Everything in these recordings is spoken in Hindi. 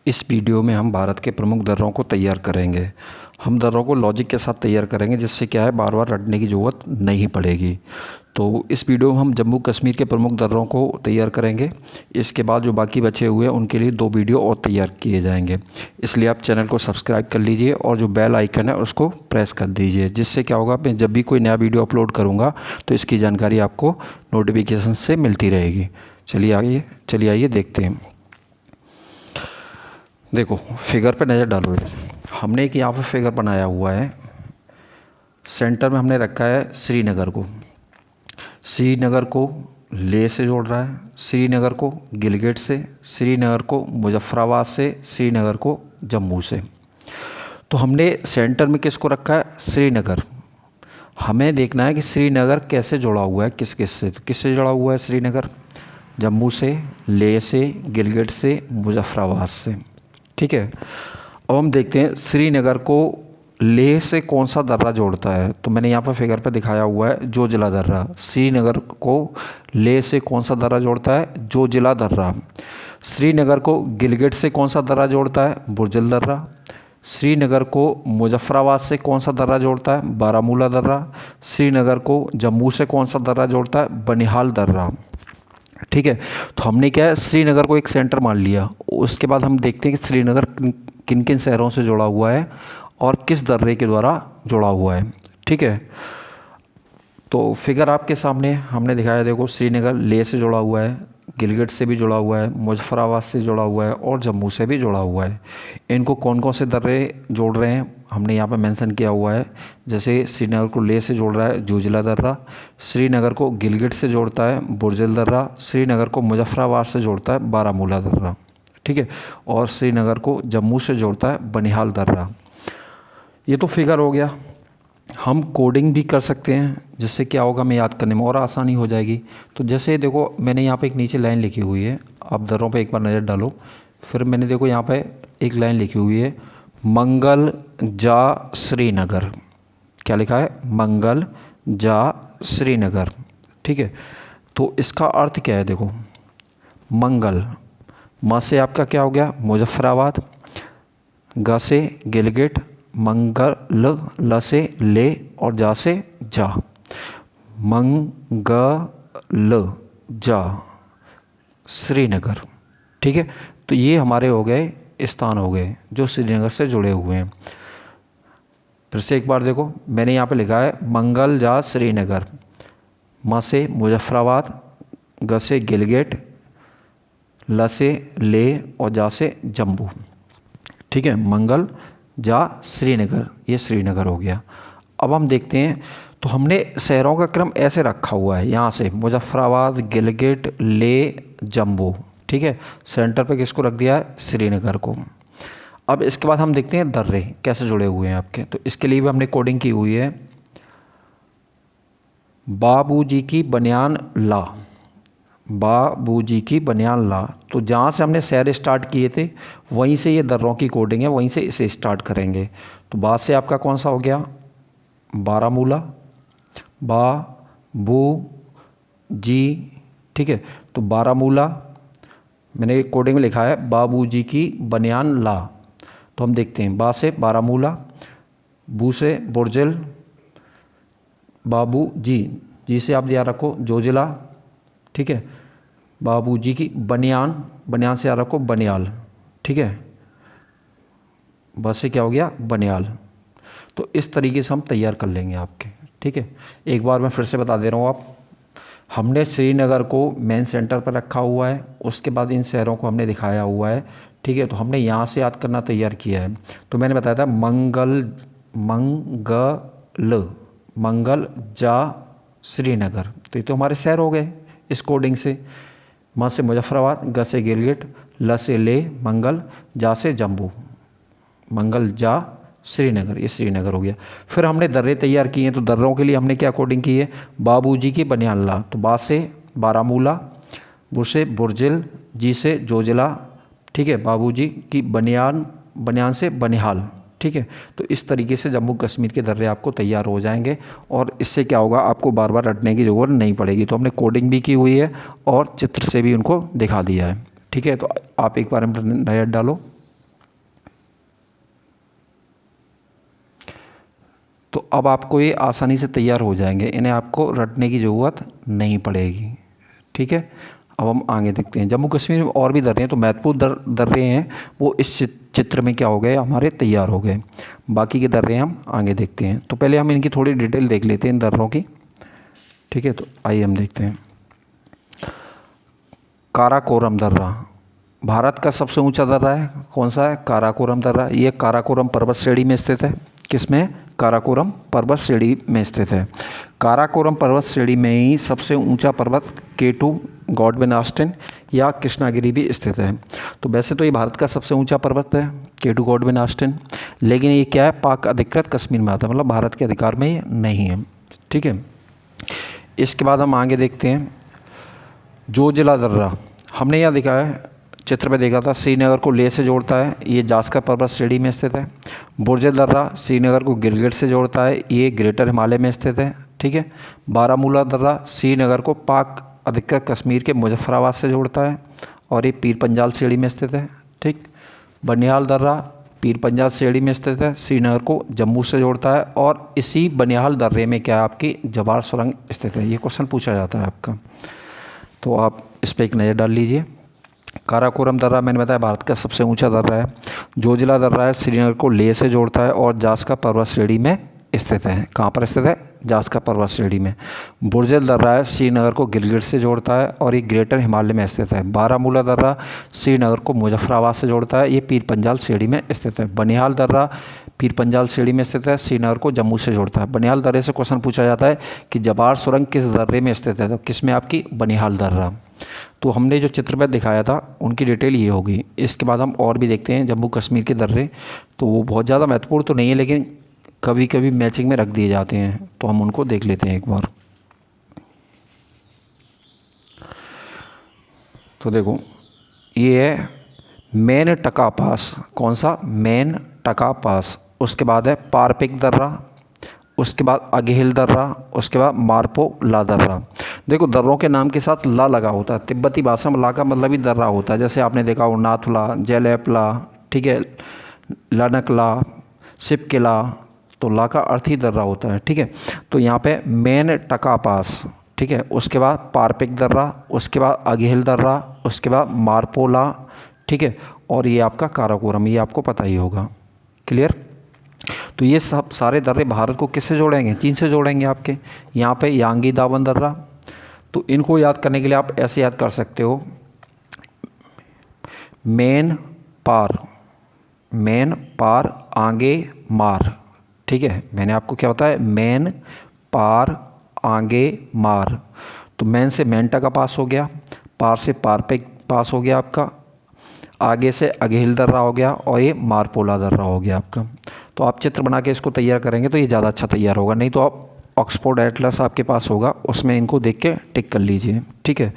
इस वीडियो में हम भारत के प्रमुख दर्रों को तैयार करेंगे। हम दर्रों को लॉजिक के साथ तैयार करेंगे, जिससे क्या है बार बार रटने की ज़रूरत नहीं पड़ेगी। तो इस वीडियो में हम जम्मू कश्मीर के प्रमुख दर्रों को तैयार करेंगे। इसके बाद जो बाकी बचे हुए हैं उनके लिए 2 वीडियो और तैयार किए जाएंगे। इसलिए आप चैनल को सब्सक्राइब कर लीजिए और जो बेल आइकन है उसको प्रेस कर दीजिए, जिससे क्या होगा, मैं जब भी कोई नया वीडियो अपलोड करूँगा तो इसकी जानकारी आपको नोटिफिकेशन से मिलती रहेगी। चलिए आइए देखते हैं। देखो, फिगर पे नज़र डालो। हमने एक यहाँ पर फिगर बनाया हुआ है। सेंटर में हमने रखा है श्रीनगर को। श्रीनगर को लेह से जोड़ रहा है, श्रीनगर को गिलगित से, श्रीनगर को मुजफ्फराबाद से, श्रीनगर को जम्मू से। तो हमने सेंटर में किसको रखा है? श्रीनगर। हमें देखना है कि श्रीनगर कैसे जुड़ा हुआ है, किस किस से। तो किससे जुड़ा हुआ है श्रीनगर? जम्मू से, लेह से, गिलगित से, मुजफ्फराबाद से। ठीक है। अब हम देखते हैं श्रीनगर को लेह से कौन सा दर्रा जोड़ता है। तो मैंने यहाँ पर फिगर पर दिखाया हुआ है जोजिला दर्रा। श्रीनगर को लेह से कौन सा दर्रा जोड़ता है? जोजिला दर्रा। श्रीनगर को गिलगित से कौन सा दर्रा जोड़ता है? बुरजल दर्रा। श्रीनगर को मुजफ्फराबाद से कौन सा दर्रा जोड़ता है? बारामूला दर्रा। श्रीनगर को जम्मू से कौन सा दर्रा जोड़ता है? बनिहाल दर्रा। ठीक है। तो हमने क्या है, श्रीनगर को एक सेंटर मान लिया। उसके बाद हम देखते हैं कि श्रीनगर किन किन शहरों से जुड़ा हुआ है और किस दर्रे के द्वारा जुड़ा हुआ है। ठीक है। तो फिगर आपके सामने हमने दिखाया। देखो, श्रीनगर लेह से जुड़ा हुआ है, गिलगित से भी जुड़ा हुआ है, मुजफ्फराबाद से जुड़ा हुआ है और जम्मू से भी जुड़ा हुआ है। इनको कौन कौन से दर्रे जोड़ रहे हैं हमने यहाँ पे मेंशन किया हुआ है। जैसे श्रीनगर को लेह से जोड़ रहा है जोजिला दर्रा, श्रीनगर को गिलगित से जोड़ता है बुरजल दर्रा, श्रीनगर को मुजफ्फराबाद से जोड़ता है बारामूला दर्रा। ठीक है। और श्रीनगर को जम्मू से जोड़ता है बनिहाल दर्रा। ये तो फिगर हो गया। हम कोडिंग भी कर सकते हैं, जिससे क्या होगा, हमें याद करने में और आसानी हो जाएगी। तो जैसे देखो, मैंने यहाँ पे एक नीचे लाइन लिखी हुई है। आप दर्रों पे एक बार नज़र डालो। फिर मैंने देखो यहाँ पे एक लाइन लिखी हुई है, मंगल जा श्रीनगर। क्या लिखा है? मंगल जा श्रीनगर। ठीक है। तो इसका अर्थ क्या है? देखो, मंगल, म से आपका क्या हो गया? मुजफ्फराबाद, ग से गिलगित, मंगल ल से ले और जा से जा। मंगल जा श्रीनगर। ठीक है। तो ये हमारे हो गए स्थान, हो गए जो श्रीनगर से जुड़े हुए हैं। फिर से एक बार देखो, मैंने यहाँ पे लिखा है मंगल जा श्रीनगर। म से मुजफ्फराबाद, ग से गिलगित, ल से ले और जा से जम्मू। ठीक है। मंगल जा श्रीनगर, ये श्रीनगर हो गया। अब हम देखते हैं। तो हमने शहरों का क्रम ऐसे रखा हुआ है, यहाँ से मुजफ्फराबाद, गिलगित, ले, जम्मू। ठीक है। सेंटर पे किसको रख दिया है? श्रीनगर को। अब इसके बाद हम देखते हैं दर्रे कैसे जुड़े हुए हैं आपके। तो इसके लिए भी हमने कोडिंग की हुई है। बाबूजी की बनियान ला, बाबूजी की बनियान ला। तो जहाँ से हमने शहर स्टार्ट किए थे वहीं से ये दर्रों की कोडिंग है, वहीं से इसे स्टार्ट करेंगे। तो बा से आपका कौन सा हो गया? बारामूला, बा बू जी। ठीक है। तो बारामूला मैंने कोडिंग में लिखा है बाबूजी की बनियान ला। तो हम देखते हैं, बा से बारामूला, बू से बुरजल, बाबू जी से आप याद रखो जोजिला। ठीक है। बाबूजी की बनियान, बनियान से याद रखो बनियाल। ठीक है। बस से क्या हो गया? बनियाल। तो इस तरीके से हम तैयार कर लेंगे आपके। ठीक है। एक बार मैं फिर से बता दे रहा हूँ। आप, हमने श्रीनगर को मेन सेंटर पर रखा हुआ है। उसके बाद इन शहरों को हमने दिखाया हुआ है। ठीक है। तो हमने यहाँ से याद करना तैयार किया है। तो मैंने बताया था मंगल जा श्रीनगर। तो ये तो हमारे शहर हो गए इस कोडिंग से। म से मुजफ्फराबाद, ग से गिलगित, ल से ले, मंगल, जा से जम्मू। मंगल जा श्रीनगर, ये श्रीनगर हो गया। फिर हमने दर्रे तैयार किए हैं। तो दर्रों के लिए हमने क्या कोडिंग की है? बाबूजी की बनियान ला। तो बा से बारामूला, बू से बुरजिल, जी से जोजिला। ठीक है। बाबूजी की बनियान, बनियान से बनिहाल। ठीक है। तो इस तरीके से जम्मू कश्मीर के दर्रे आपको तैयार हो जाएंगे और इससे क्या होगा, आपको बार बार रटने की ज़रूरत नहीं पड़ेगी। तो हमने कोडिंग भी की हुई है और चित्र से भी उनको दिखा दिया है। ठीक है। तो आप एक बार नज़र डालो। अब आपको ये आसानी से तैयार हो जाएंगे, इन्हें आपको रटने की ज़रूरत नहीं पड़ेगी। ठीक है, अब हम आगे देखते हैं। जम्मू कश्मीर में और भी दर्रे हैं, तो महत्वपूर्ण दर्रे हैं वो इस चित्र में क्या हो गए, हमारे तैयार हो गए। बाकी के दर्रे हम आगे देखते हैं। तो पहले हम इनकी थोड़ी डिटेल देख लेते हैं इन दर्रों की। ठीक है, तो आइए हम देखते हैं। काराकोरम दर्रा भारत का सबसे ऊंचा दर्रा है। कौन सा है? काराकोरम दर्रा। ये काराकोरम पर्वत श्रेणी में स्थित है। किसमें? काराकोरम पर्वत श्रेणी में स्थित है। काराकोरम पर्वत श्रेणी में ही सबसे ऊंचा पर्वत K2 गॉडविन ऑस्टिन या कृष्णागिरी भी स्थित है। तो वैसे तो ये भारत का सबसे ऊंचा पर्वत है K2 गॉडविन ऑस्टिन, लेकिन ये क्या है, पाक अधिकृत कश्मीर में आता है, मतलब भारत के अधिकार में ये नहीं है। ठीक है, इसके बाद हम आगे देखते हैं। जोजिला दर्रा हमने यहाँ देखा है, चित्र में देखा था, श्रीनगर को लेह से जोड़ता है, ये जास्कर पर्वत श्रेणी में स्थित है। बुर्ज दर्रा श्रीनगर को गिलगित से जोड़ता है, ये ग्रेटर हिमालय में स्थित है। ठीक है, बारामूला दर्रा श्रीनगर को पाक अधिकृत कश्मीर के मुजफ्फराबाद से जोड़ता है और ये पीर पंजाल श्रेणी में स्थित है। ठीक, बनिहाल दर्रा पीर पंजाल श्रेणी में स्थित है, श्रीनगर को जम्मू से जोड़ता है और इसी बनिहाल दर्रे में क्या है, आपकी जवार सुरंग स्थित है। ये क्वेश्चन पूछा जाता है आपका, तो आप इस पर एक नज़र डाल लीजिए। काराकोरम दर्रा मैंने बताया भारत का सबसे ऊंचा दर्रा है। जोजिला दर्रा है श्रीनगर को लेह से जोड़ता है और जास्का पर्वत श्रेणी में स्थित है। कहाँ पर स्थित है? जास्का पर्वत श्रेणी में। बुर्जल दर्रा है श्रीनगर को गिलगित से जोड़ता है और ये ग्रेटर हिमालय में स्थित है। बारामूला दर्रा श्रीनगर को मुजफ्फराबाद से जोड़ता है, ये पीर पंजाल श्रेणी में स्थित है। बनिहाल दर्रा पीर पंजाल श्रेणी में स्थित है, श्रीनगर को जम्मू से जोड़ता है। बनिहाल दर्रे से क्वेश्चन पूछा जाता है कि जवार सुरंग किस दर्रे में स्थित है, तो किस में? आपकी बनिहाल दर्रा। तो हमने जो चित्र में दिखाया था उनकी डिटेल ये होगी। इसके बाद हम और भी देखते हैं जम्मू कश्मीर के दर्रे, तो वो बहुत ज़्यादा महत्वपूर्ण तो नहीं है, लेकिन कभी कभी मैचिंग में रख दिए जाते हैं, तो हम उनको देख लेते हैं एक बार। तो देखो, ये है मैन टका पास। कौन सा? मैन टका पास। उसके बाद है पारपिक दर्रा, उसके बाद अगहिल दर्रा, उसके बाद मारपो ला दर्रा। देखो, दर्रों के नाम के साथ ला लगा होता है। तिब्बती भाषा में ला का मतलब ही दर्रा होता है। जैसे आपने देखा हो नाथुला, जैलेपला, ठीक है, लनकला, सिपकिला, तो ला का अर्थ ही दर्रा होता है। ठीक है, तो यहाँ पे मैन टका पास, ठीक है, उसके बाद पारपिक दर्रा, उसके बाद अगहिल दर्रा, उसके बाद मारपोला, ठीक है, और ये आपका काराकोरम, ये आपको पता ही होगा। क्लियर? तो ये सब सारे दर्रे भारत को किससे जोड़ेंगे? चीन से जोड़ेंगे आपके। यहाँ पे यांगी दावन दर्रा, तो इनको याद करने के लिए आप ऐसे याद कर सकते हो, मेन पार आगे मार। ठीक है, मैंने आपको क्या बताया? मेन पार आगे मार। तो मैन से मेंटा का पास हो गया, पार से पार पे पास हो गया आपका, आगे से अगहिल दर्रा हो गया और ये मारपोला दर्रा हो गया आपका। तो आप चित्र बना के इसको तैयार करेंगे तो ये ज़्यादा अच्छा तैयार होगा, नहीं तो आप ऑक्सफोर्ड एटलस आपके पास होगा, उसमें इनको देख के टिक कर लीजिए। ठीक है,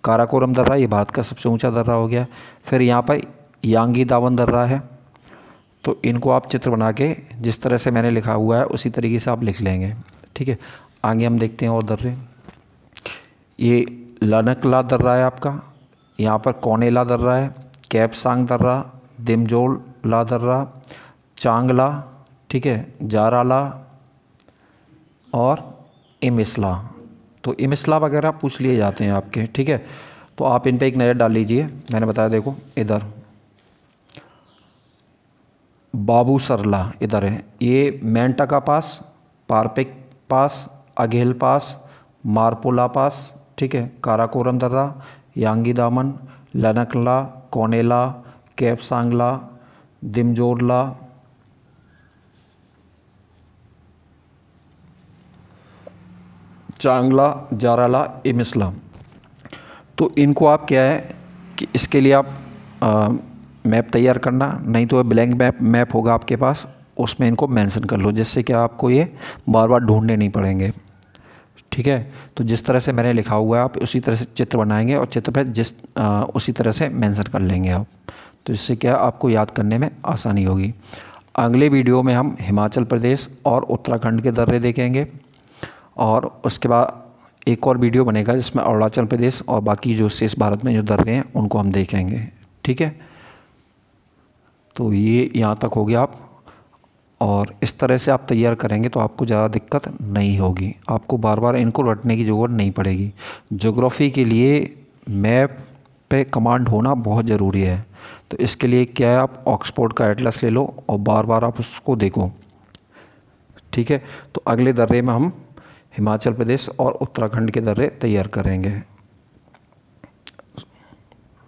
काराकोरम दर्रा ये भारत का सबसे ऊंचा दर्रा हो गया। फिर यहाँ पर यांगी दावन दर्रा है, तो इनको आप चित्र बना के जिस तरह से मैंने लिखा हुआ है उसी तरीके से आप लिख लेंगे। ठीक है, आगे हम देखते हैं और दर्रे। ये लनकला दर्रा है आपका, यहाँ पर कौनेला दर्रा है, कैपसांग दर्रा, दिमजोल ला दर्रा, चांगला, ठीक है, जाराला और इमिसला। तो इमिसला वगैरह पूछ लिए जाते हैं आपके। ठीक है, तो आप इन पे एक नज़र डाल लीजिए। मैंने बताया, देखो इधर बाबू सरला इधर है, ये मेंटा का पास, पारपिक पास, अगहिल पास, मारपोला पास, ठीक है, काराकोरम दर्रा, यांगी दामन, लनकला, कौनेला, कैपसांगला, दिमजोरला, चांगला, जाराला, इमिसला। तो इनको आप क्या है कि इसके लिए आप मैप तैयार करना, नहीं तो ब्लैंक मैप होगा आपके पास, उसमें इनको मेंशन कर लो, जिससे कि आपको ये बार बार ढूंढने नहीं पड़ेंगे। ठीक है, तो जिस तरह से मैंने लिखा हुआ है आप उसी तरह से चित्र बनाएंगे और चित्र पर उसी तरह से मेंशन कर लेंगे आप, तो जिससे क्या आपको याद करने में आसानी होगी। अगले वीडियो में हम हिमाचल प्रदेश और उत्तराखंड के दर्रे देखेंगे और उसके बाद एक और वीडियो बनेगा जिसमें अरुणाचल प्रदेश और बाकी जो शेष भारत में जो दर्रे हैं उनको हम देखेंगे। ठीक है, तो ये यहाँ तक हो गया। आप और इस तरह से आप तैयार करेंगे तो आपको ज़्यादा दिक्कत नहीं होगी, आपको बार बार इनको रटने की ज़रूरत नहीं पड़ेगी। ज्योग्राफी के लिए मैप पे कमांड होना बहुत ज़रूरी है। तो इसके लिए क्या है, आप ऑक्सफोर्ड का एटलस ले लो और बार बार आप उसको देखो। ठीक है, तो अगले दर्रे में हम हिमाचल प्रदेश और उत्तराखंड के दर्रे तैयार करेंगे।